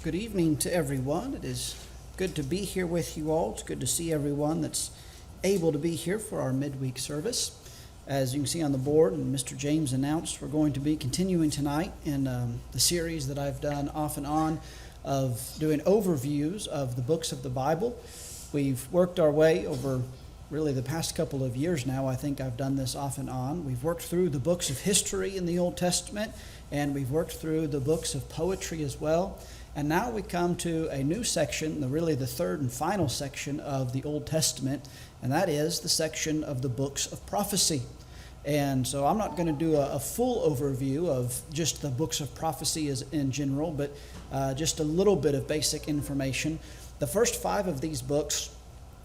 Good evening to everyone. It is good to be here with you all. It's good to see everyone that's able to be here for our midweek service. As you can see on the board, and Mr. James announced, we're going to be continuing tonight in the series that I've done off and on of doing overviews of the books of the Bible. We've worked our way over really the past couple of years now. I think I've done this off and on. We've worked through the books of history in the Old Testament, and we've worked through the books of poetry as well. And now we come to a new section, really the third and final section of the Old Testament, and that is the section of the books of prophecy. And so I'm not going to do a full overview of just the books of prophecy as in general, but just a little bit of basic information. The first 5 of these books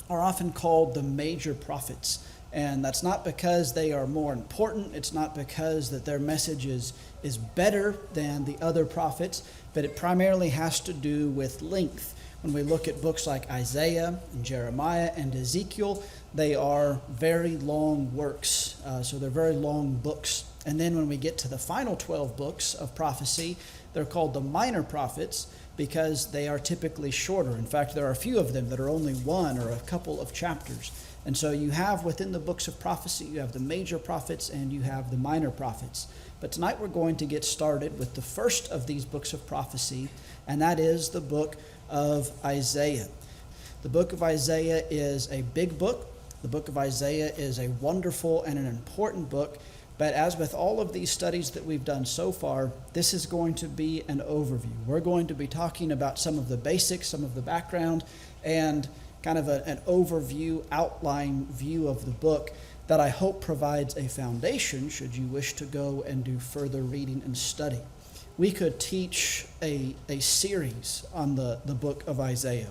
are often called the major prophets. And that's not because they are more important. It's not because that their message is better than the other prophets, but it primarily has to do with length. When we look at books like Isaiah and Jeremiah and Ezekiel, they are very long works. So they're very long books. And then when we get to the final 12 books of prophecy, they're called the minor prophets because they are typically shorter. In fact, there are a few of them that are only one or a couple of chapters. And so you have within the books of prophecy, you have the major prophets and you have the minor prophets. But tonight we're going to get started with the first of these books of prophecy, and that is the book of Isaiah. The book of Isaiah is a big book. The book of Isaiah is a wonderful and an important book. But as with all of these studies that we've done so far, this is going to be an overview. We're going to be talking about some of the basics, some of the background, and kind of an overview, outline view of the book that I hope provides a foundation should you wish to go and do further reading and study. We could teach a series on the book of Isaiah.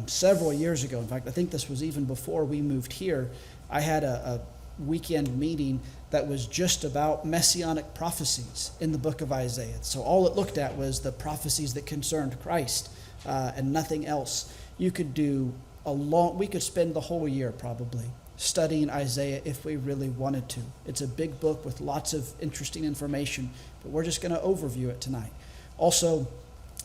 Several years ago, in fact, I think this was even before we moved here, I had a weekend meeting that was just about messianic prophecies in the book of Isaiah. So all it looked at was the prophecies that concerned Christ and nothing else. You could we could spend the whole year probably studying Isaiah if we really wanted to. It's a big book with lots of interesting information, but we're just going to overview it tonight. Also,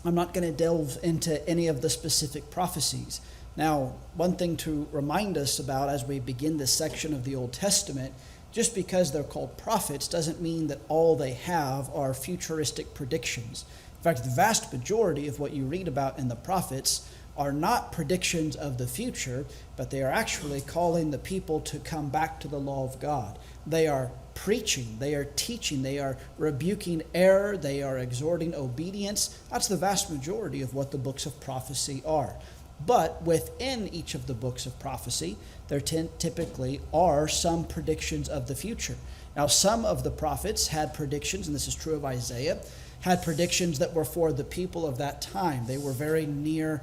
I'm not going to delve into any of the specific prophecies. Now, one thing to remind us about as we begin this section of the Old Testament, just because they're called prophets doesn't mean that all they have are futuristic predictions. In fact, the vast majority of what you read about in the prophets are not predictions of the future, but they are actually calling the people to come back to the law of God. They are preaching, they are teaching, they are rebuking error, they are exhorting obedience. That's the vast majority of what the books of prophecy are. But within each of the books of prophecy, there typically are some predictions of the future. Now, some of the prophets had predictions, and this is true of Isaiah, had predictions that were for the people of that time. They were very near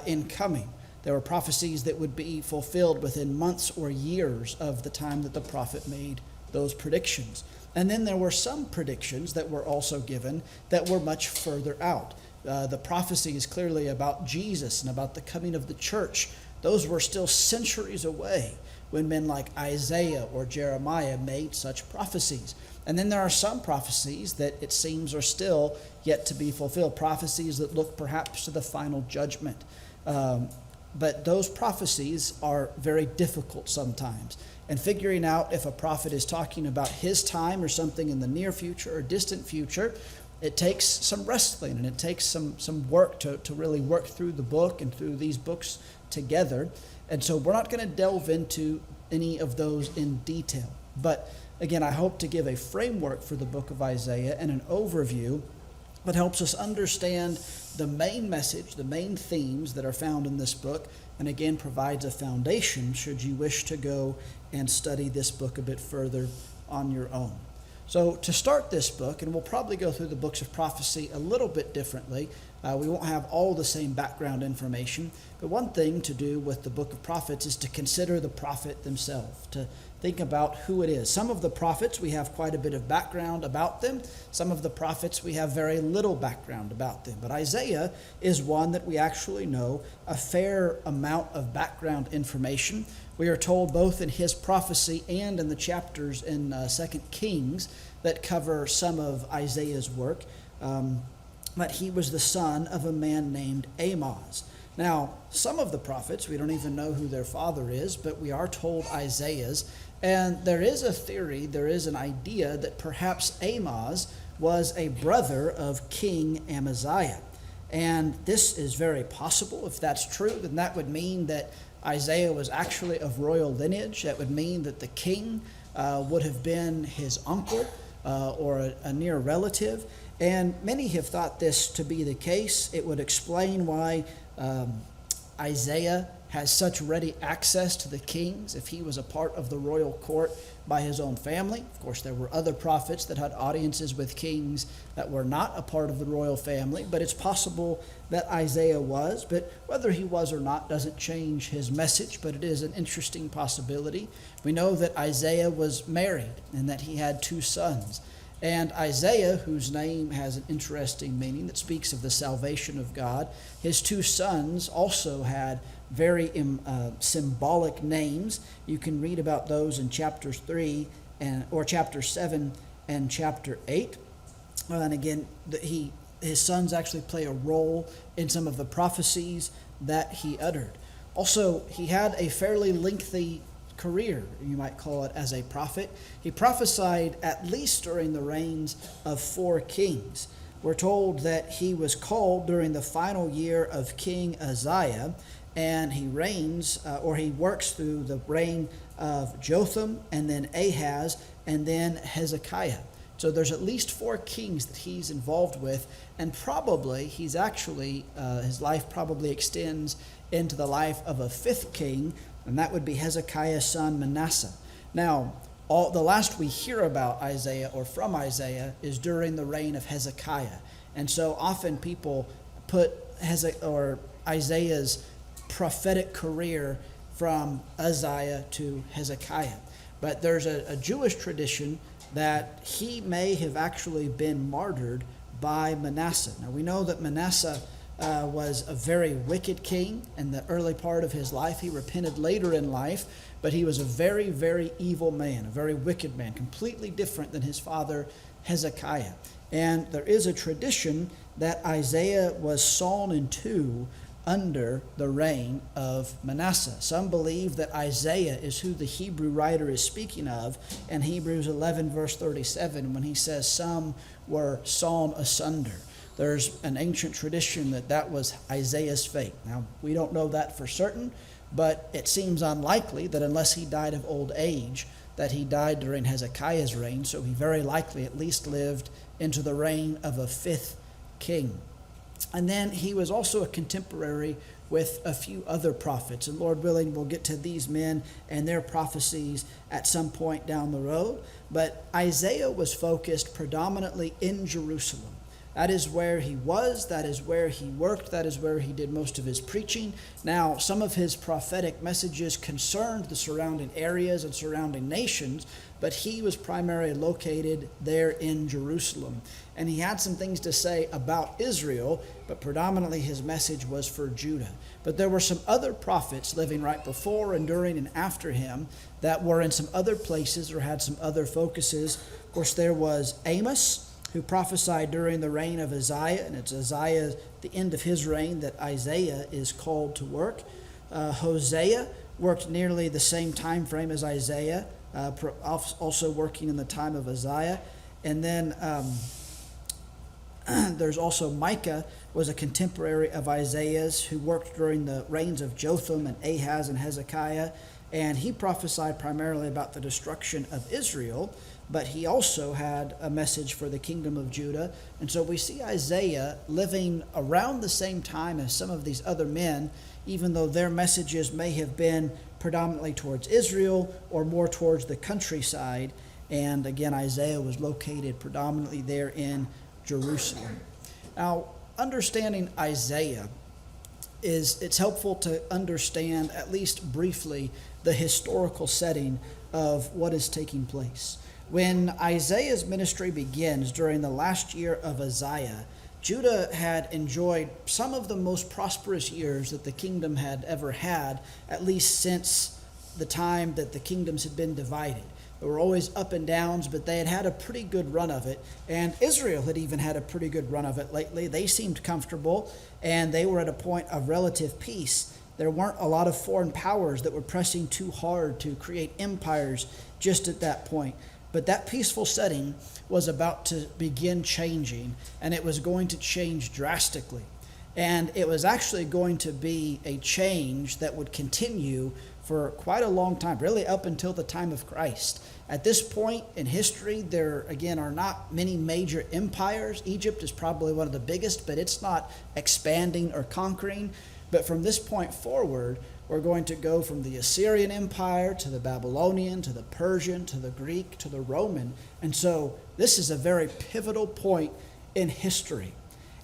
in coming. There were prophecies that would be fulfilled within months or years of the time that the prophet made those predictions. And then there were some predictions that were also given that were much further out. The prophecy is clearly about Jesus and about the coming of the church. Those were still centuries away when men like Isaiah or Jeremiah made such prophecies. And then there are some prophecies that it seems are still yet to be fulfilled, prophecies that look perhaps to the final judgment. But those prophecies are very difficult sometimes. And figuring out if a prophet is talking about his time or something in the near future or distant future, it takes some wrestling and it takes some work to really work through the book and through these books together. And so we're not going to delve into any of those in detail. But again, I hope to give a framework for the book of Isaiah and an overview that helps us understand the main message, the main themes that are found in this book, and again provides a foundation should you wish to go and study this book a bit further on your own. So to start this book, and we'll probably go through the books of prophecy a little bit differently. We won't have all the same background information, but one thing to do with the book of prophets is to consider the prophet themselves, to think about who it is. Some of the prophets, we have quite a bit of background about them. Some of the prophets, we have very little background about them. But Isaiah is one that we actually know a fair amount of background information. We are told both in his prophecy and in the chapters in 2 Kings that cover some of Isaiah's work. but he was the son of a man named Amoz. Now, some of the prophets, we don't even know who their father is, but we are told Isaiah's. And there is a theory, there is an idea that perhaps Amoz was a brother of King Amaziah. And this is very possible. If that's true, then that would mean that Isaiah was actually of royal lineage. That would mean that the king would have been his uncle or a near relative. And many have thought this to be the case. It would explain why Isaiah has such ready access to the kings if he was a part of the royal court by his own family. Of course, there were other prophets that had audiences with kings that were not a part of the royal family, but it's possible that Isaiah was. But whether he was or not doesn't change his message, but it is an interesting possibility. We know that Isaiah was married and that he had 2 sons. And Isaiah, whose name has an interesting meaning that speaks of the salvation of God, his 2 sons also had very symbolic names. You can read about those in chapter 3 or chapter 7 and chapter 8. And again, his sons actually play a role in some of the prophecies that he uttered. Also, he had a fairly lengthy career, you might call it, as a prophet. He prophesied at least during the reigns of 4 kings. We're told that he was called during the final year of King Uzziah, and he reigns, or he works through the reign of Jotham, and then Ahaz, and then Hezekiah. So there's at least 4 kings that he's involved with, and probably he's actually, his life probably extends into the life of a 5th king, and that would be Hezekiah's son Manasseh. Now, the last we hear about Isaiah or from Isaiah is during the reign of Hezekiah. And so often people put Isaiah's prophetic career from Uzziah to Hezekiah. But there's a Jewish tradition that he may have actually been martyred by Manasseh. Now we know that Manasseh was a very wicked king in the early part of his life. He repented later in life, but he was a very, very evil man, a very wicked man, completely different than his father Hezekiah. And there is a tradition that Isaiah was sawn in 2 under the reign of Manasseh. Some believe that Isaiah is who the Hebrew writer is speaking of in Hebrews 11 verse 37 when he says some were sawn asunder. There's an ancient tradition that was Isaiah's fate. Now, we don't know that for certain, but it seems unlikely that unless he died of old age, that he died during Hezekiah's reign, so he very likely at least lived into the reign of a 5th king. And then he was also a contemporary with a few other prophets. And Lord willing, we'll get to these men and their prophecies at some point down the road. But Isaiah was focused predominantly in Jerusalem. That is where he was, that is where he worked, that is where he did most of his preaching. Now, some of his prophetic messages concerned the surrounding areas and surrounding nations, but he was primarily located there in Jerusalem. And he had some things to say about Israel, but predominantly his message was for Judah. But there were some other prophets living right before and during and after him that were in some other places or had some other focuses. Of course, there was Amos, who prophesied during the reign of Uzziah, and it's Uzziah, the end of his reign, that Isaiah is called to work. Hosea worked nearly the same time frame as Isaiah, also working in the time of Uzziah. And then there's also Micah, was a contemporary of Isaiah's, who worked during the reigns of Jotham and Ahaz and Hezekiah, and he prophesied primarily about the destruction of Israel, but he also had a message for the kingdom of Judah. And so we see Isaiah living around the same time as some of these other men, even though their messages may have been predominantly towards Israel or more towards the countryside. And again, Isaiah was located predominantly there in Jerusalem. Now, understanding Isaiah it's helpful to understand, at least briefly, the historical setting of what is taking place. When Isaiah's ministry begins during the last year of Uzziah, Judah had enjoyed some of the most prosperous years that the kingdom had ever had, at least since the time that the kingdoms had been divided. There were always up and downs, but they had had a pretty good run of it. And Israel had even had a pretty good run of it lately. They seemed comfortable, and they were at a point of relative peace. There weren't a lot of foreign powers that were pressing too hard to create empires just at that point. But that peaceful setting was about to begin changing, and it was going to change drastically. And it was actually going to be a change that would continue for quite a long time, really up until the time of Christ. At this point in history, there, again, are not many major empires. Egypt is probably one of the biggest, but it's not expanding or conquering. But from this point forward, we're going to go from the Assyrian Empire to the Babylonian, to the Persian, to the Greek, to the Roman. And so this is a very pivotal point in history.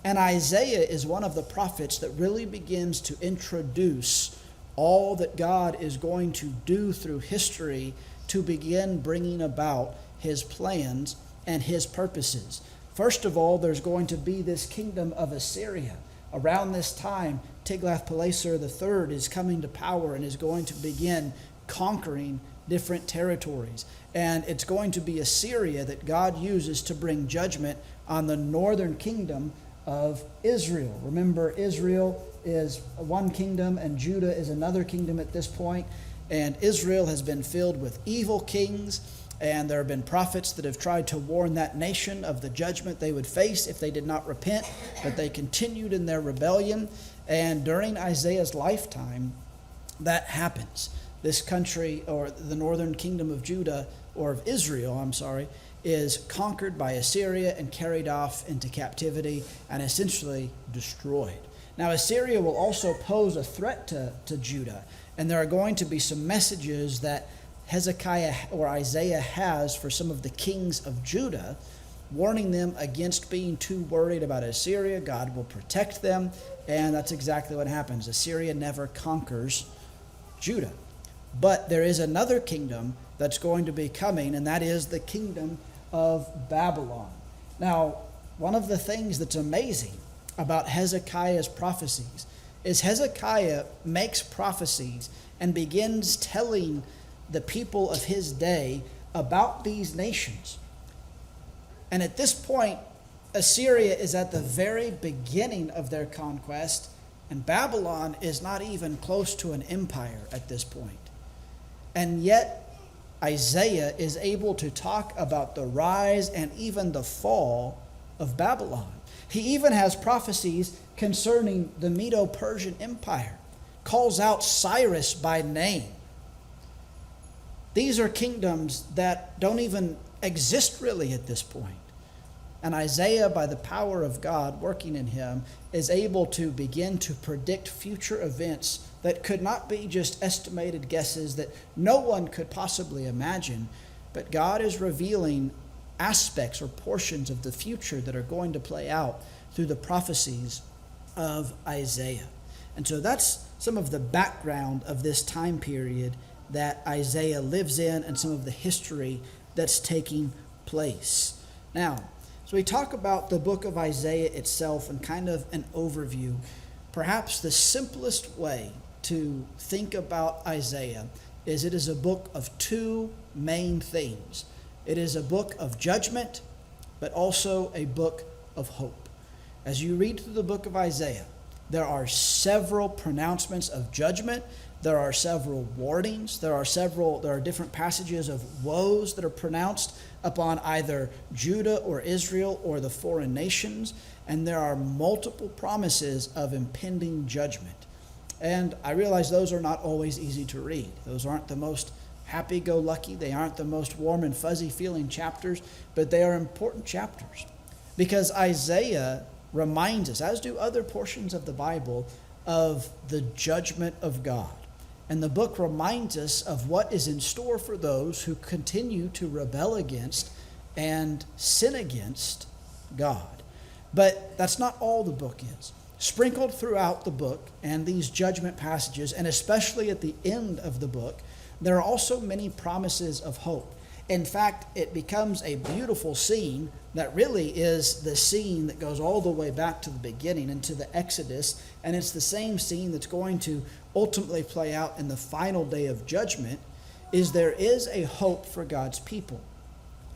And Isaiah is one of the prophets that really begins to introduce all that God is going to do through history to begin bringing about his plans and his purposes. First of all, there's going to be this kingdom of Assyria. Around this time, Tiglath-Pileser III is coming to power and is going to begin conquering different territories. And it's going to be Assyria that God uses to bring judgment on the northern kingdom of Israel. Remember, Israel is one kingdom and Judah is another kingdom at this point. And Israel has been filled with evil kings, and there have been prophets that have tried to warn that nation of the judgment they would face if they did not repent, but they continued in their rebellion. And during Isaiah's lifetime, that happens. This country, or the northern kingdom of Judah, or of Israel, is conquered by Assyria and carried off into captivity and essentially destroyed. Now, Assyria will also pose a threat to Judah, and there are going to be some messages that Hezekiah or Isaiah has for some of the kings of Judah, warning them against being too worried about Assyria. God will protect them, and that's exactly what happens. Assyria never conquers Judah. But there is another kingdom that's going to be coming, and that is the kingdom of Babylon. Now, one of the things that's amazing about Hezekiah's prophecies is Hezekiah makes prophecies and begins telling the people of his day about these nations. And at this point, Assyria is at the very beginning of their conquest, and Babylon is not even close to an empire at this point. And yet, Isaiah is able to talk about the rise and even the fall of Babylon. He even has prophecies concerning the Medo-Persian Empire, calls out Cyrus by name. These are kingdoms that don't even exist really at this point. And Isaiah, by the power of God working in him, is able to begin to predict future events that could not be just estimated guesses that no one could possibly imagine, but God is revealing aspects or portions of the future that are going to play out through the prophecies of Isaiah. And so that's some of the background of this time period that Isaiah lives in and some of the history that's taking place. Now, so we talk about the book of Isaiah itself and kind of an overview. Perhaps the simplest way to think about Isaiah is it is a book of two main themes. It is a book of judgment, but also a book of hope. As you read through the book of Isaiah, there are several pronouncements of judgment. There are several warnings. There are different passages of woes that are pronounced upon either Judah or Israel or the foreign nations. And there are multiple promises of impending judgment. And I realize those are not always easy to read. Those aren't the most happy-go-lucky. They aren't the most warm and fuzzy feeling chapters, but they are important chapters. Because Isaiah reminds us, as do other portions of the Bible, of the judgment of God. And the book reminds us of what is in store for those who continue to rebel against and sin against God. But that's not all the book is. Sprinkled throughout the book and these judgment passages, and especially at the end of the book, there are also many promises of hope. In fact, it becomes a beautiful scene that really is the scene that goes all the way back to the beginning into the Exodus, and it's the same scene that's going to ultimately play out in the final day of judgment. is there is a hope for God's people.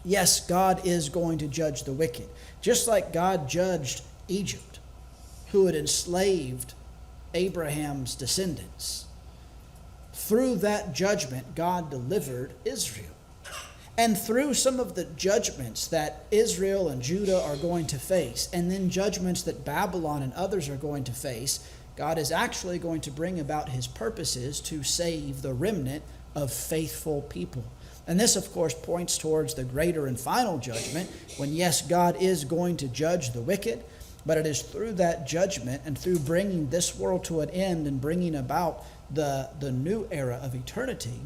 Yes, God is going to judge the wicked, just like God judged Egypt, who had enslaved Abraham's descendants. Through that judgment, God delivered Israel. And through some of the judgments that Israel and Judah are going to face, and then judgments that Babylon and others are going to face, God is actually going to bring about his purposes to save the remnant of faithful people. And this, of course, points towards the greater and final judgment, when, yes, God is going to judge the wicked, but it is through that judgment and through bringing this world to an end and bringing about the new era of eternity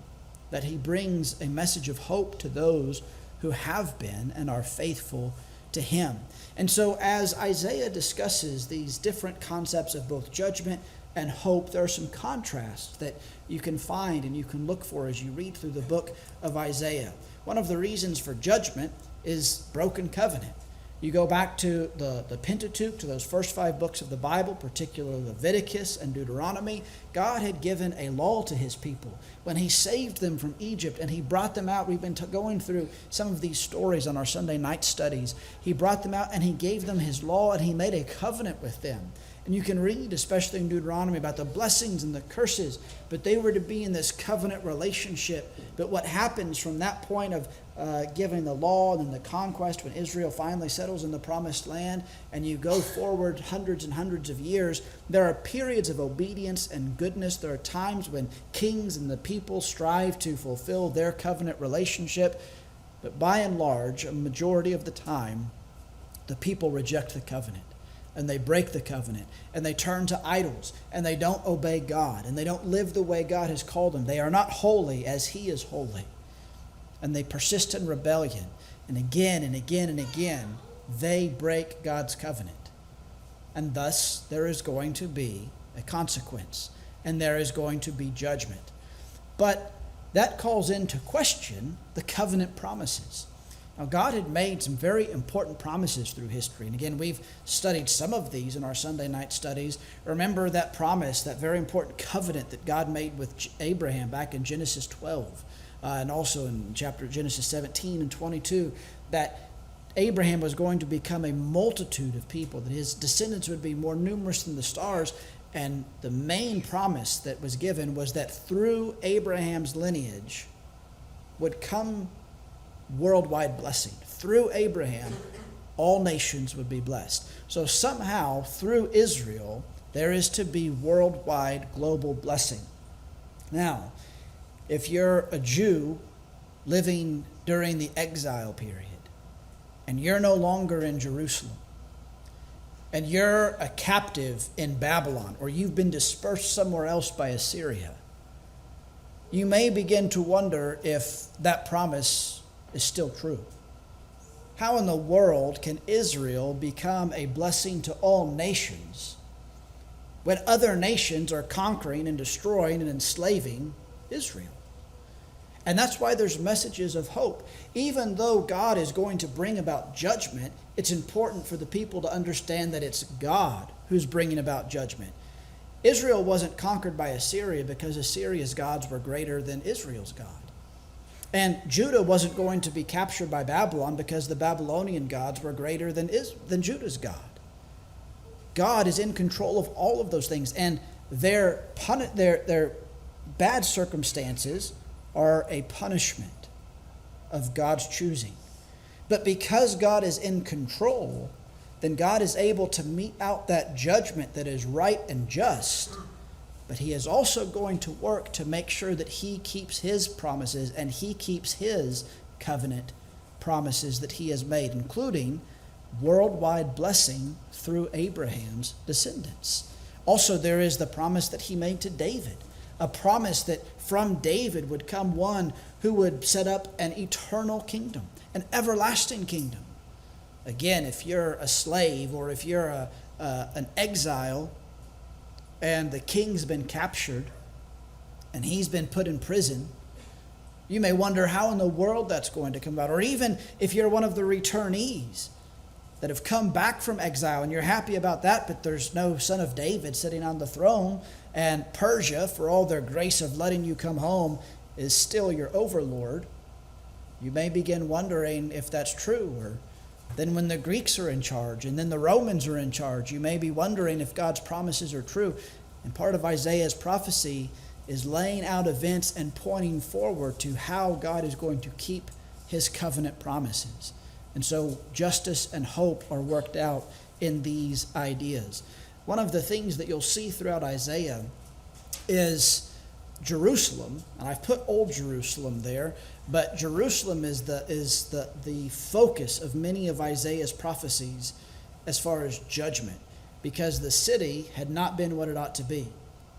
that he brings a message of hope to those who have been and are faithful to him. And so as Isaiah discusses these different concepts of both judgment and hope, there are some contrasts that you can find and you can look for as you read through the book of Isaiah. One of the reasons for judgment is broken covenant. You go back to the Pentateuch, to those first 5 books of the Bible, particularly Leviticus and Deuteronomy. God had given a law to his people when he saved them from Egypt and he brought them out. We've been going through some of these stories on our Sunday night studies. He brought them out and he gave them his law and he made a covenant with them. And you can read, especially in Deuteronomy, about the blessings and the curses, but they were to be in this covenant relationship. But what happens from that point of giving the law and then the conquest, when Israel finally settles in the promised land, and you go forward hundreds and hundreds of years, there are periods of obedience and goodness. There are times when kings and the people strive to fulfill their covenant relationship. But by and large, a majority of the time, the people reject the covenant. And they break the covenant, and they turn to idols, and they don't obey God, and they don't live the way God has called them. They are not holy as he is holy. And they persist in rebellion. And again and again and again, they break God's covenant. And thus, there is going to be a consequence, and there is going to be judgment. But that calls into question the covenant promises. Now, God had made some very important promises through history. And again, we've studied some of these in our Sunday night studies. Remember that promise, that very important covenant that God made with Abraham back in Genesis 12, and also in chapter Genesis 17 and 22, that Abraham was going to become a multitude of people, that his descendants would be more numerous than the stars. And the main promise that was given was that through Abraham's lineage would come worldwide blessing. Through Abraham, all nations would be blessed. So somehow, through Israel, there is to be worldwide global blessing. Now, if you're a Jew living during the exile period, and you're no longer in Jerusalem, and you're a captive in Babylon, or you've been dispersed somewhere else by Assyria, you may begin to wonder if that promise is still true. How in the world can Israel become a blessing to all nations when other nations are conquering and destroying and enslaving Israel? And that's why there's messages of hope. Even though God is going to bring about judgment, it's important for the people to understand that it's God who's bringing about judgment. Israel wasn't conquered by Assyria because Assyria's gods were greater than Israel's God. And Judah wasn't going to be captured by Babylon because the Babylonian gods were greater than Judah's God. God is in control of all of those things, and their bad circumstances are a punishment of God's choosing. But because God is in control, then God is able to mete out that judgment that is right and just. But he is also going to work to make sure that he keeps his promises and he keeps his covenant promises that he has made, including worldwide blessing through Abraham's descendants. Also, there is the promise that he made to David, a promise that from David would come one who would set up an eternal kingdom, an everlasting kingdom. Again, if you're a slave or if you're an exile, and the king's been captured, and he's been put in prison, you may wonder how in the world that's going to come about. Or even if you're one of the returnees that have come back from exile, and you're happy about that, but there's no son of David sitting on the throne, and Persia, for all their grace of letting you come home, is still your overlord, you may begin wondering if that's true. Or then when the Greeks are in charge and then the Romans are in charge, you may be wondering if God's promises are true. And part of Isaiah's prophecy is laying out events and pointing forward to how God is going to keep his covenant promises. And so justice and hope are worked out in these ideas. One of the things that you'll see throughout Isaiah is Jerusalem, and I've put Old Jerusalem there, but Jerusalem is the focus of many of Isaiah's prophecies as far as judgment, because the city had not been what it ought to be.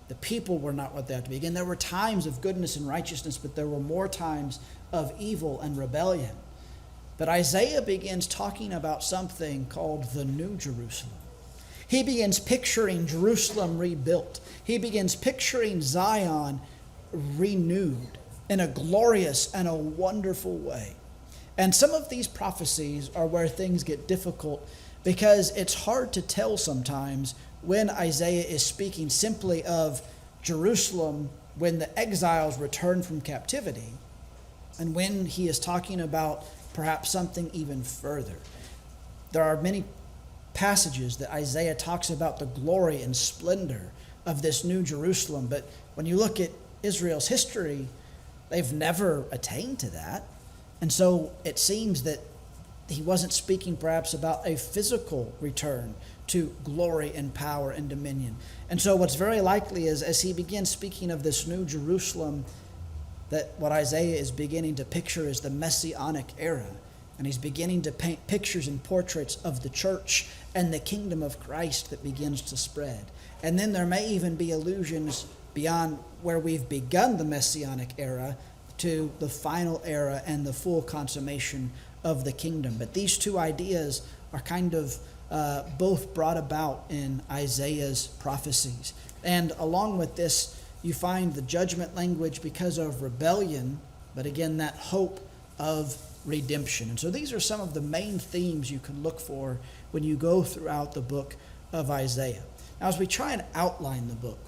The people were not what they ought to be. Again, there were times of goodness and righteousness, but there were more times of evil and rebellion. But Isaiah begins talking about something called the New Jerusalem. He begins picturing Jerusalem rebuilt. He begins picturing Zion renewed in a glorious and a wonderful way. And some of these prophecies are where things get difficult, because it's hard to tell sometimes when Isaiah is speaking simply of Jerusalem when the exiles return from captivity, and when he is talking about perhaps something even further. There are many passages that Isaiah talks about the glory and splendor of this New Jerusalem, but when you look at Israel's history, they've never attained to that. And so it seems that he wasn't speaking perhaps about a physical return to glory and power and dominion. And so what's very likely is, as he begins speaking of this New Jerusalem, that what Isaiah is beginning to picture is the Messianic era. And he's beginning to paint pictures and portraits of the church and the kingdom of Christ that begins to spread. And then there may even be allusions beyond where we've begun the Messianic era to the final era and the full consummation of the kingdom. But these two ideas are kind of both brought about in Isaiah's prophecies. And along with this, you find the judgment language because of rebellion, but again, that hope of redemption. And so these are some of the main themes you can look for when you go throughout the book of Isaiah. Now, as we try and outline the book,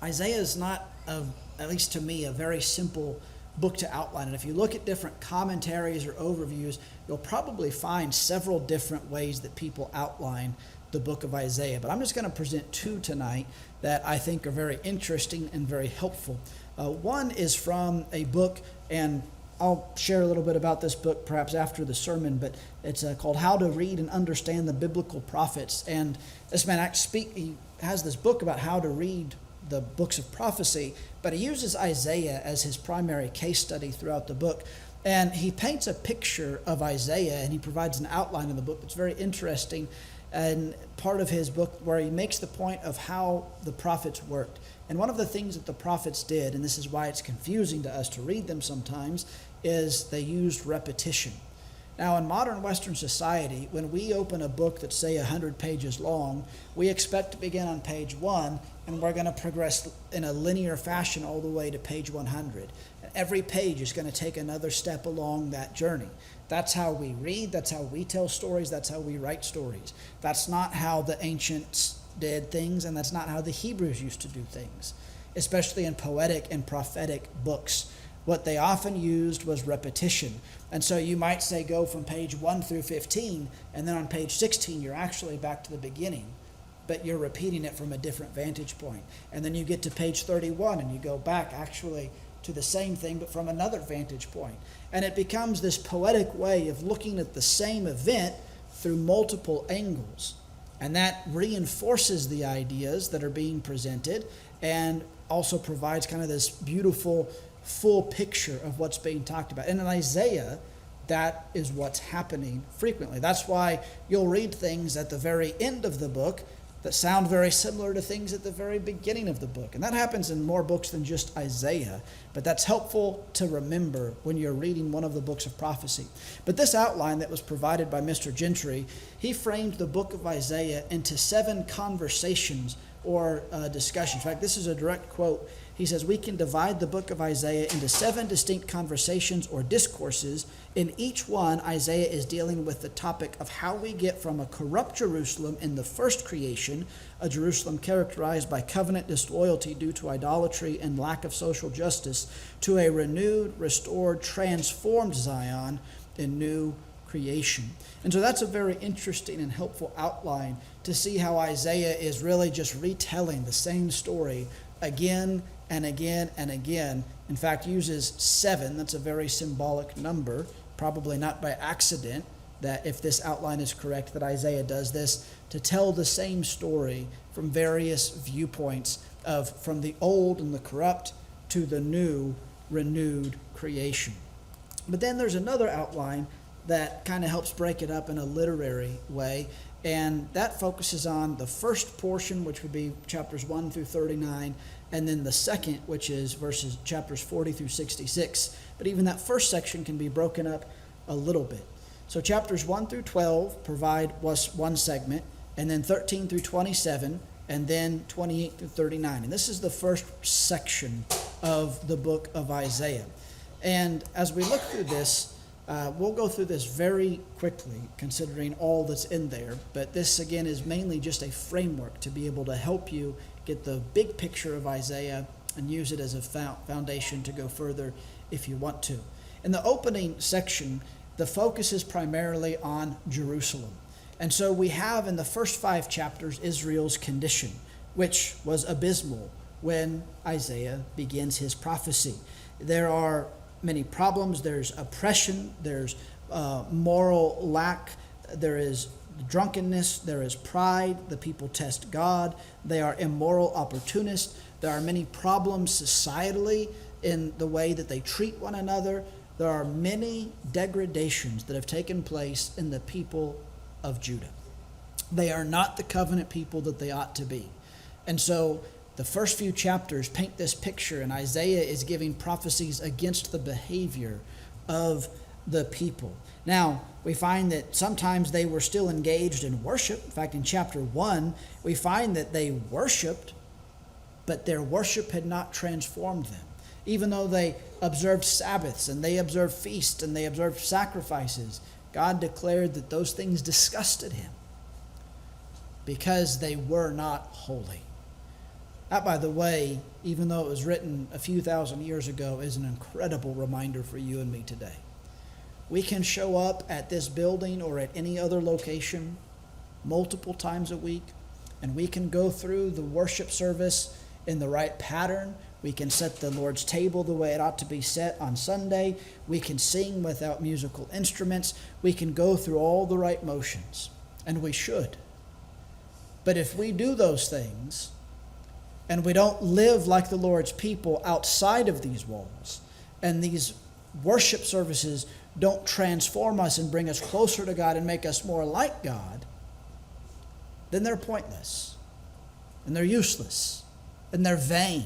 Isaiah is not, at least to me, a very simple book to outline. And if you look at different commentaries or overviews, you'll probably find several different ways that people outline the book of Isaiah. But I'm just going to present two tonight that I think are very interesting and very helpful. One is from a book, and I'll share a little bit about this book perhaps after the sermon, but it's called How to Read and Understand the Biblical Prophets. And this man he has this book about how to read the books of prophecy, but he uses Isaiah as his primary case study throughout the book. And he paints a picture of Isaiah, and he provides an outline of the book that's very interesting, and part of his book where he makes the point of how the prophets worked. And one of the things that the prophets did, and this is why it's confusing to us to read them sometimes, is they used repetition. Now, in modern Western society, when we open a book that's, say, 100 pages long, we expect to begin on page 1, and we're going to progress in a linear fashion all the way to page 100. And every page is going to take another step along that journey. That's how we read, that's how we tell stories, that's how we write stories. That's not how the ancients did things, and that's not how the Hebrews used to do things, especially in poetic and prophetic books. What they often used was repetition. And so you might say go from page 1 through 15, and then on page 16 you're actually back to the beginning, but you're repeating it from a different vantage point. And then you get to page 31 and you go back actually to the same thing but from another vantage point. And it becomes this poetic way of looking at the same event through multiple angles. And that reinforces the ideas that are being presented and also provides kind of this beautiful full picture of what's being talked about. And in Isaiah, that is what's happening frequently. That's why you'll read things at the very end of the book that sound very similar to things at the very beginning of the book. And that happens in more books than just Isaiah, but that's helpful to remember when you're reading one of the books of prophecy. But this outline that was provided by Mr. Gentry, he framed the book of Isaiah into 7 conversations or discussion. In fact, this is a direct quote. He says, "We can divide the book of Isaiah into 7 distinct conversations or discourses. In each one, Isaiah is dealing with the topic of how we get from a corrupt Jerusalem in the first creation, a Jerusalem characterized by covenant disloyalty due to idolatry and lack of social justice, to a renewed, restored, transformed Zion in new creation." And so that's a very interesting and helpful outline to see how Isaiah is really just retelling the same story again and again and again. In fact, uses 7. That's a very symbolic number, probably not by accident, that if this outline is correct, that Isaiah does this to tell the same story from various viewpoints of from the old and the corrupt to the new, renewed creation. But then there's another outline that kind of helps break it up in a literary way, and that focuses on the first portion, which would be chapters 1 through 39, and then the second, which is chapters 40 through 66. But even that first section can be broken up a little bit. So chapters 1 through 12 provide one segment, and then 13 through 27, and then 28 through 39. And this is the first section of the book of Isaiah. And as we look through this, we'll go through this very quickly, considering all that's in there. But this, again, is mainly just a framework to be able to help you get the big picture of Isaiah and use it as a foundation to go further if you want to. In the opening section, the focus is primarily on Jerusalem. And so we have in the first 5 chapters Israel's condition, which was abysmal when Isaiah begins his prophecy. There are many problems. There's oppression, there's moral lack, there is drunkenness, there is pride, the people test God, they are immoral opportunists, there are many problems societally in the way that they treat one another. There are many degradations that have taken place in the people of Judah. They are not the covenant people that they ought to be. And so the first few chapters paint this picture, and Isaiah is giving prophecies against the behavior of the people. Now, we find that sometimes they were still engaged in worship. In fact, in chapter 1, we find that they worshiped, but their worship had not transformed them. Even though they observed Sabbaths, and they observed feasts, and they observed sacrifices, God declared that those things disgusted him because they were not holy. That, by the way, even though it was written a few thousand years ago, is an incredible reminder for you and me today. We can show up at this building or at any other location multiple times a week, and we can go through the worship service in the right pattern. We can set the Lord's table the way it ought to be set on Sunday. We can sing without musical instruments. We can go through all the right motions, and we should. But if we do those things, and we don't live like the Lord's people outside of these walls, and these worship services don't transform us and bring us closer to God and make us more like God, then they're pointless, and they're useless, and they're vain.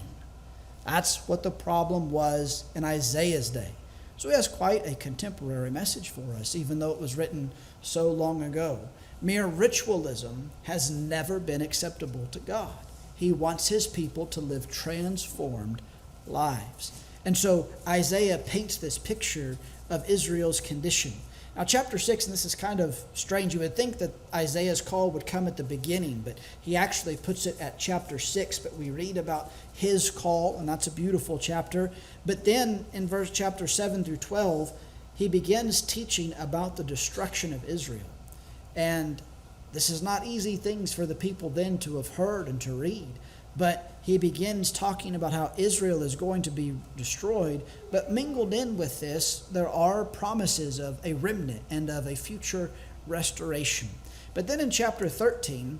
That's what the problem was in Isaiah's day. So he has quite a contemporary message for us, even though it was written so long ago. Mere ritualism has never been acceptable to God. He wants his people to live transformed lives. And so Isaiah paints this picture of Israel's condition. Now, chapter 6, and this is kind of strange. You would think that Isaiah's call would come at the beginning, but he actually puts it at chapter 6. But we read about his call, and that's a beautiful chapter. But then in chapter 7 through 12, he begins teaching about the destruction of Israel. And this is not easy things for the people then to have heard and to read. But he begins talking about how Israel is going to be destroyed. But mingled in with this, there are promises of a remnant and of a future restoration. But then in chapter 13,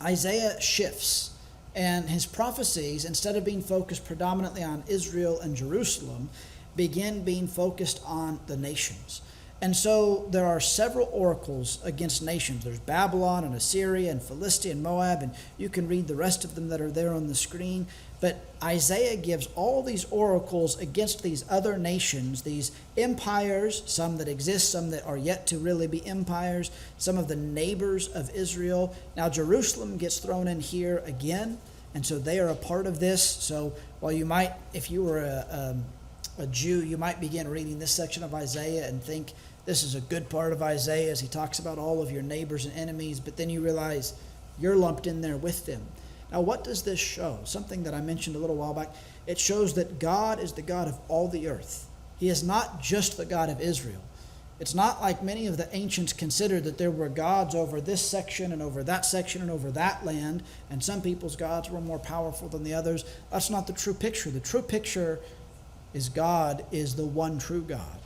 Isaiah shifts. And his prophecies, instead of being focused predominantly on Israel and Jerusalem, begin being focused on the nations. And so there are several oracles against nations. There's Babylon and Assyria and Philistia and Moab, and you can read the rest of them that are there on the screen. But Isaiah gives all these oracles against these other nations, these empires, some that exist, some that are yet to really be empires, some of the neighbors of Israel. Now Jerusalem gets thrown in here again, and so they are a part of this. So while you might, if you were a Jew, you might begin reading this section of Isaiah and think this is a good part of Isaiah as he talks about all of your neighbors and enemies, but then you realize you're lumped in there with them. Now, what does this show? Something that I mentioned a little while back. It shows that God is the God of all the earth. He is not just the God of Israel. It's not like many of the ancients considered that there were gods over this section and over that section and over that land, and some people's gods were more powerful than the others. That's not the true picture. The true picture is God is the one true God.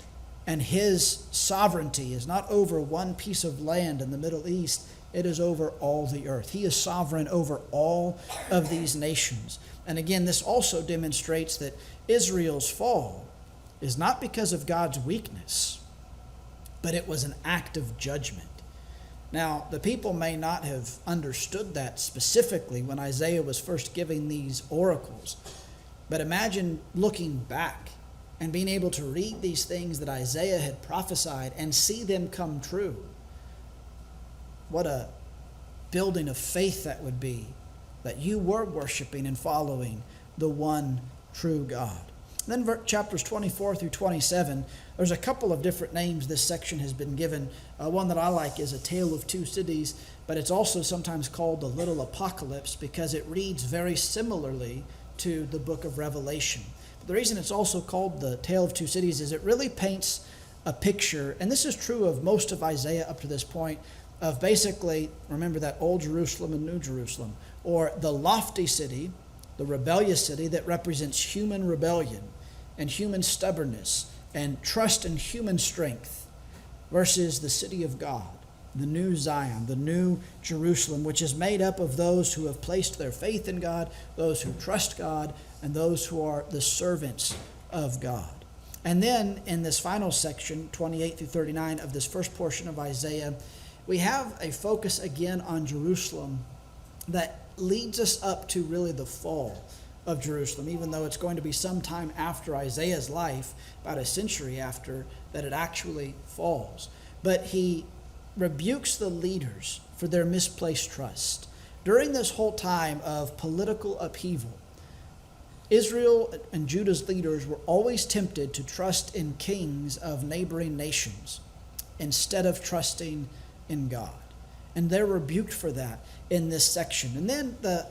And his sovereignty is not over one piece of land in the Middle East. It is over all the earth. He is sovereign over all of these nations. And again, this also demonstrates that Israel's fall is not because of God's weakness, but it was an act of judgment. Now, the people may not have understood that specifically when Isaiah was first giving these oracles, but imagine looking back and being able to read these things that Isaiah had prophesied and see them come true. What a building of faith that would be, that you were worshiping and following the one true God. Then chapters 24 through 27, there's a couple of different names this section has been given. One that I like is A Tale of Two Cities, but it's also sometimes called the Little Apocalypse because it reads very similarly to the book of Revelation. But the reason it's also called the Tale of Two Cities is it really paints a picture, and this is true of most of Isaiah up to this point, of basically, remember that Old Jerusalem and New Jerusalem, or the lofty city, the rebellious city that represents human rebellion and human stubbornness and trust in human strength, versus the city of God, the new Zion, the new Jerusalem, which is made up of those who have placed their faith in God, those who trust God, and those who are the servants of God. And then in this final section, 28 through 39 of this first portion of Isaiah, we have a focus again on Jerusalem that leads us up to really the fall of Jerusalem, even though it's going to be some time after Isaiah's life, about a century after, that it actually falls. But he rebukes the leaders for their misplaced trust. During this whole time of political upheaval, Israel and Judah's leaders were always tempted to trust in kings of neighboring nations instead of trusting in God. And they're rebuked for that in this section. And then the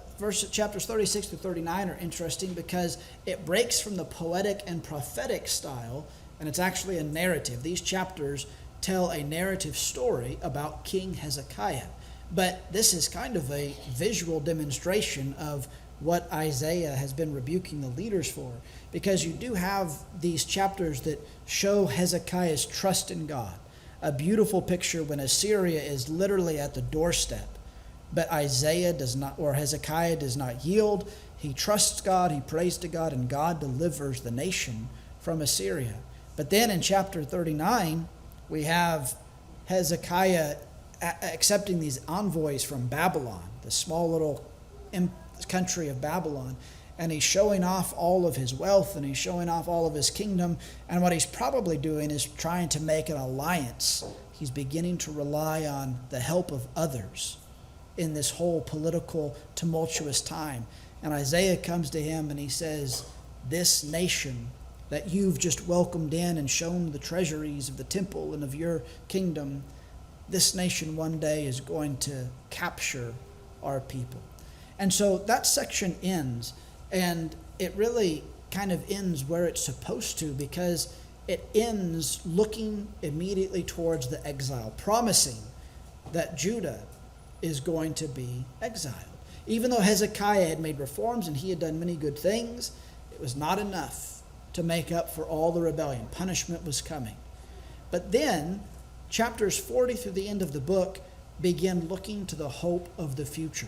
chapters 36 to 39 are interesting because it breaks from the poetic and prophetic style, and it's actually a narrative. These chapters tell a narrative story about King Hezekiah. But this is kind of a visual demonstration of what Isaiah has been rebuking the leaders for, because you do have these chapters that show Hezekiah's trust in God. A beautiful picture when Assyria is literally at the doorstep, but Isaiah does not, or Hezekiah does not yield. He trusts God, he prays to God, and God delivers the nation from Assyria. But then in chapter 39, we have Hezekiah accepting these envoys from Babylon, the small little country of Babylon, and he's showing off all of his wealth and he's showing off all of his kingdom. And what he's probably doing is trying to make an alliance. He's beginning to rely on the help of others in this whole political tumultuous time. And Isaiah comes to him and he says, this nation that you've just welcomed in and shown the treasuries of the temple and of your kingdom, this nation one day is going to capture our people. And so that section ends, and it really kind of ends where it's supposed to, because it ends looking immediately towards the exile, promising that Judah is going to be exiled. Even though Hezekiah had made reforms and he had done many good things, it was not enough to make up for all the rebellion. Punishment was coming. But then chapters 40 through the end of the book begin looking to the hope of the future.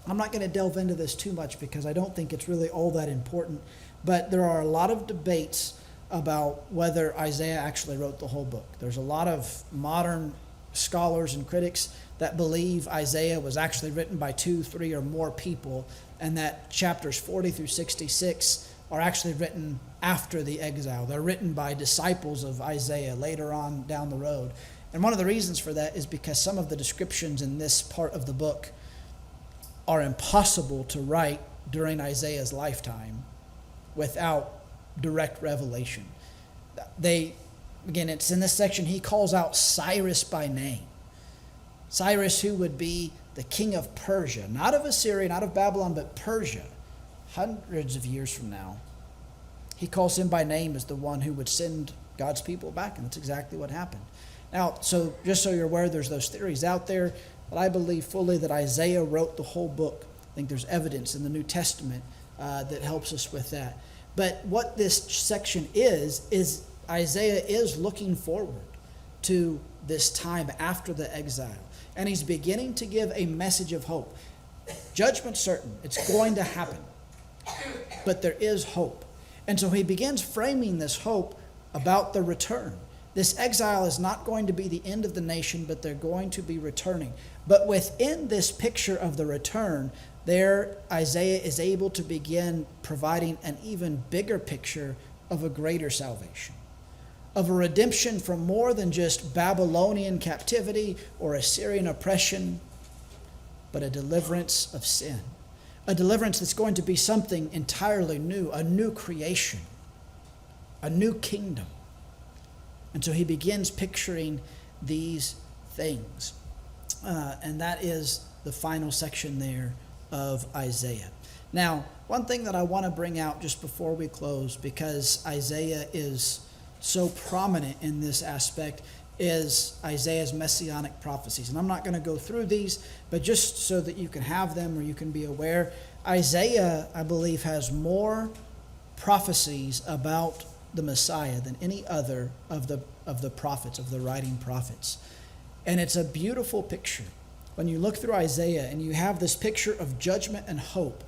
I'm not going to delve into this too much because I don't think it's really all that important, but there are a lot of debates about whether Isaiah actually wrote the whole book. There's a lot of modern scholars and critics that believe Isaiah was actually written by 2, 3, or more people, and that chapters 40 through 66 are actually written after the exile. They're written by disciples of Isaiah later on down the road. And one of the reasons for that is because some of the descriptions in this part of the book are impossible to write during Isaiah's lifetime without direct revelation. Again, it's in this section, he calls out Cyrus by name. Cyrus, who would be the king of Persia, not of Assyria, not of Babylon, but Persia, hundreds of years from now. He calls him by name as the one who would send God's people back, and that's exactly what happened. Now, so just so you're aware, there's those theories out there, but I believe fully that Isaiah wrote the whole book. I think there's evidence in the New Testament that helps us with that. But what this section is Isaiah is looking forward to this time after the exile. And he's beginning to give a message of hope. Judgment's certain. It's going to happen. But there is hope. And so he begins framing this hope about the return. This exile is not going to be the end of the nation, but they're going to be returning. But within this picture of the return, there Isaiah is able to begin providing an even bigger picture of a greater salvation, of a redemption from more than just Babylonian captivity or Assyrian oppression, but a deliverance of sin. A deliverance that's going to be something entirely new, a new creation, a new kingdom. And so he begins picturing these things. And that is the final section there of Isaiah. Now, one thing that I want to bring out just before we close, because Isaiah is so prominent in this aspect, is Isaiah's messianic prophecies. And I'm not going to go through these, but just so that you can have them or you can be aware, Isaiah, I believe, has more prophecies about the Messiah than any other of the prophets, of the writing prophets. And it's a beautiful picture. When you look through Isaiah and you have this picture of judgment and hope,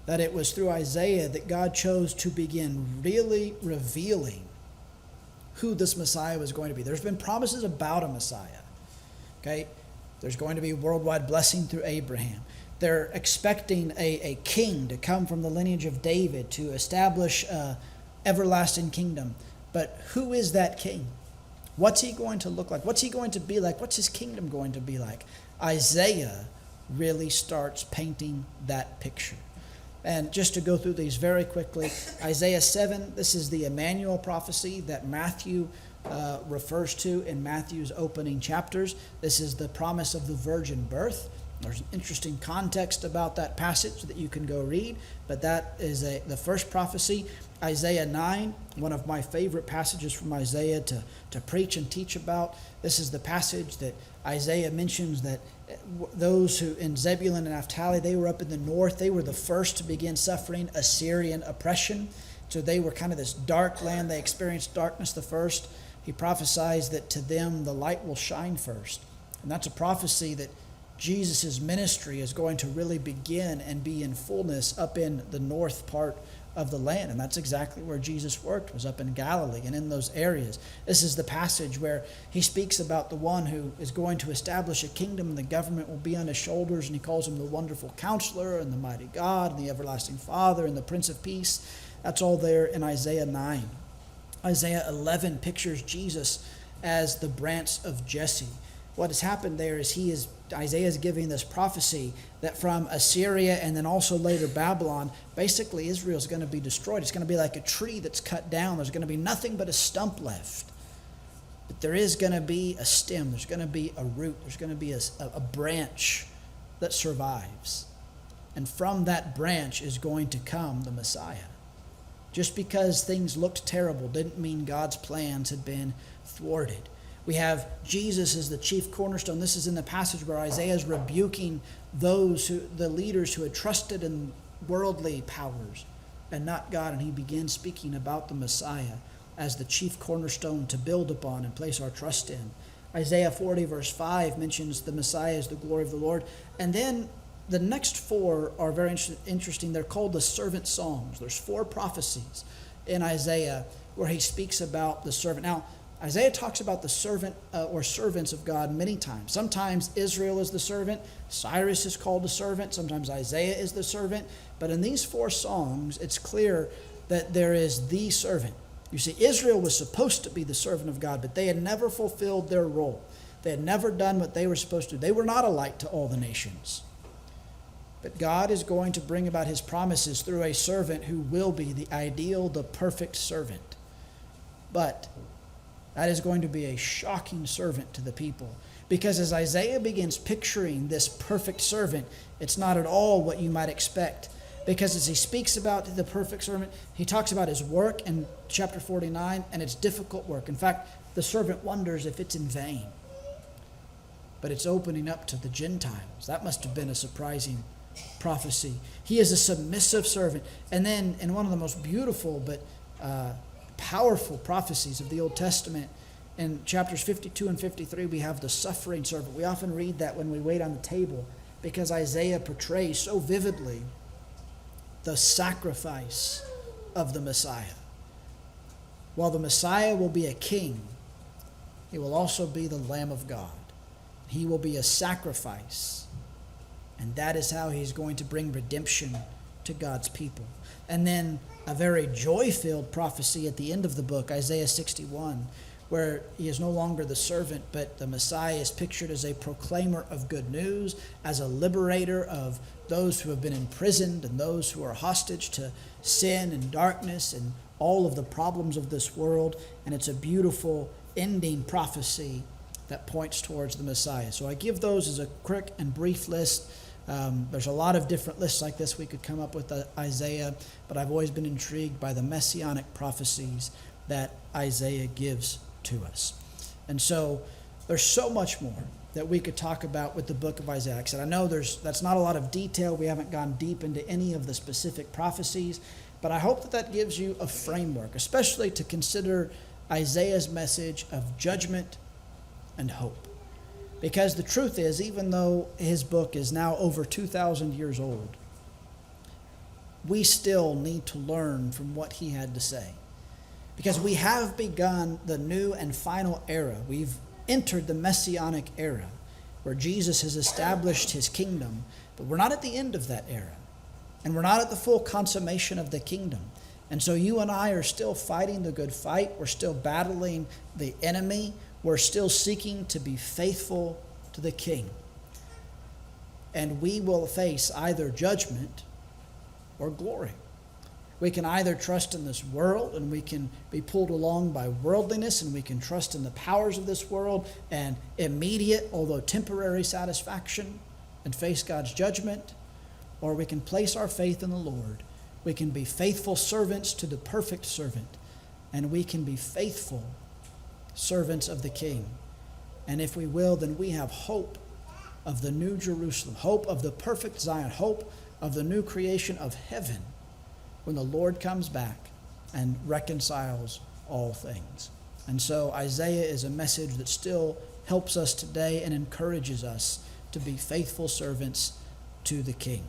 that it was through Isaiah that God chose to begin really revealing who this Messiah was going to be. There's been promises about a Messiah. Okay? There's going to be worldwide blessing through Abraham. They're expecting a king to come from the lineage of David to establish an everlasting kingdom. But who is that king? What's he going to look like? What's he going to be like? What's his kingdom going to be like? Isaiah really starts painting that picture. And just to go through these very quickly, Isaiah 7, this is the Emmanuel prophecy that Matthew refers to in Matthew's opening chapters. This is the promise of the virgin birth. There's an interesting context about that passage that you can go read, but that is the first prophecy. Isaiah 9, one of my favorite passages from Isaiah to preach and teach about. This is the passage that Isaiah mentions that those who in Zebulun and Naphtali, they were up in the north. They were the first to begin suffering Assyrian oppression. So they were kind of this dark land. They experienced darkness the first. He prophesies that to them the light will shine first. And that's a prophecy that Jesus' ministry is going to really begin and be in fullness up in the north part of the land. And that's exactly where Jesus worked, was up in Galilee and in those areas. This is the passage where he speaks about the one who is going to establish a kingdom and the government will be on his shoulders, and he calls him the Wonderful Counselor and the Mighty God and the Everlasting Father and the Prince of Peace. That's all there in Isaiah 9. Isaiah 11 pictures Jesus as the branch of Jesse. What has happened there is Isaiah is giving this prophecy that from Assyria and then also later Babylon, basically Israel is going to be destroyed. It's going to be like a tree that's cut down. There's going to be nothing but a stump left. But there is going to be a stem. There's going to be a root. There's going to be a branch that survives. And from that branch is going to come the Messiah. Just because things looked terrible didn't mean God's plans had been thwarted. We have Jesus as the chief cornerstone. This is in the passage where Isaiah is rebuking the leaders who had trusted in worldly powers and not God. And he begins speaking about the Messiah as the chief cornerstone to build upon and place our trust in. Isaiah 40 verse 5 mentions the Messiah as the glory of the Lord. And then the next four are very interesting. They're called the servant songs. There's four prophecies in Isaiah where he speaks about the servant. Now, Isaiah talks about the servant or servants of God many times. Sometimes Israel is the servant. Cyrus is called the servant. Sometimes Isaiah is the servant. But in these 4 songs, it's clear that there is the servant. You see, Israel was supposed to be the servant of God, but they had never fulfilled their role. They had never done what they were supposed to do. They were not a light to all the nations. But God is going to bring about his promises through a servant who will be the ideal, the perfect servant. But that is going to be a shocking servant to the people. Because as Isaiah begins picturing this perfect servant, it's not at all what you might expect. Because as he speaks about the perfect servant, he talks about his work in chapter 49, and it's difficult work. In fact, the servant wonders if it's in vain. But it's opening up to the Gentiles. That must have been a surprising prophecy. He is a submissive servant. And then in one of the most beautiful but powerful prophecies of the Old Testament, in chapters 52 and 53, we have the suffering servant. We often read that when we wait on the table because Isaiah portrays so vividly the sacrifice of the Messiah. While the Messiah will be a king, he will also be the Lamb of God. He will be a sacrifice. And that is how he's going to bring redemption to God's people. And then a very joy-filled prophecy at the end of the book, Isaiah 61, where he is no longer the servant, but the Messiah is pictured as a proclaimer of good news, as a liberator of those who have been imprisoned and those who are hostage to sin and darkness and all of the problems of this world. And it's a beautiful ending prophecy that points towards the Messiah. So I give those as a quick and brief list. There's a lot of different lists like this we could come up with Isaiah, but I've always been intrigued by the messianic prophecies that Isaiah gives to us. And so there's so much more that we could talk about with the book of Isaiah. Like I said, I know that's not a lot of detail. We haven't gone deep into any of the specific prophecies, but I hope that gives you a framework, especially to consider Isaiah's message of judgment and hope. Because the truth is, even though his book is now over 2,000 years old, we still need to learn from what he had to say. Because we have begun the new and final era. We've entered the messianic era where Jesus has established his kingdom, but we're not at the end of that era. And we're not at the full consummation of the kingdom. And so you and I are still fighting the good fight. We're still battling the enemy. We're still seeking to be faithful to the King. And we will face either judgment or glory. We can either trust in this world and we can be pulled along by worldliness, and we can trust in the powers of this world and immediate, although temporary, satisfaction and face God's judgment. Or we can place our faith in the Lord. We can be faithful servants to the perfect servant, and we can be faithful servants of the King. And if we will, then we have hope of the new Jerusalem, hope of the perfect Zion, hope of the new creation of heaven when the Lord comes back and reconciles all things. And so Isaiah is a message that still helps us today and encourages us to be faithful servants to the King.